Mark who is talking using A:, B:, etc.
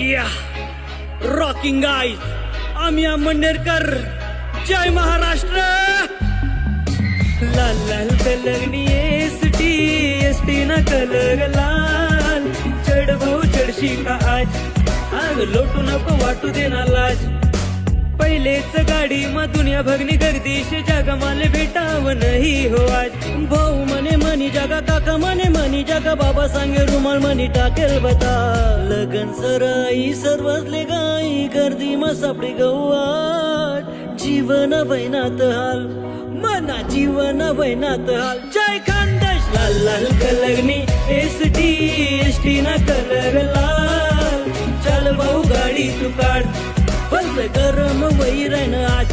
A: या rocking guys, आम्ही आंबेडकर, जय महाराष्ट्र. लाल लाल कलगणी एसटी, एसटी ना कलर लाल. चढ भाऊ चढशी का आज, आग लोटू नको वाटू दे ना लाज. पहिलेच गाडी मा दुनिया भगनी गर्दीशी जागा माले भेटाव नाही हो आज. भाऊ म्हणे मनी जागा, काका म्हणे मनी जागा, बाबा सांगे रुमाल मनी टाकेल बता. लगन सराई सर्वजले गाई, गर्दी मा सापडी गौआट. जीवन बहिणात हाल, मना जीवन बहिणात हाल. जय खानदेश. लाल लाल कलगनी एसटी, एसटी ना कलर लाल. चल भाऊ गाडी तू काढ, बस गरम वैरण आज.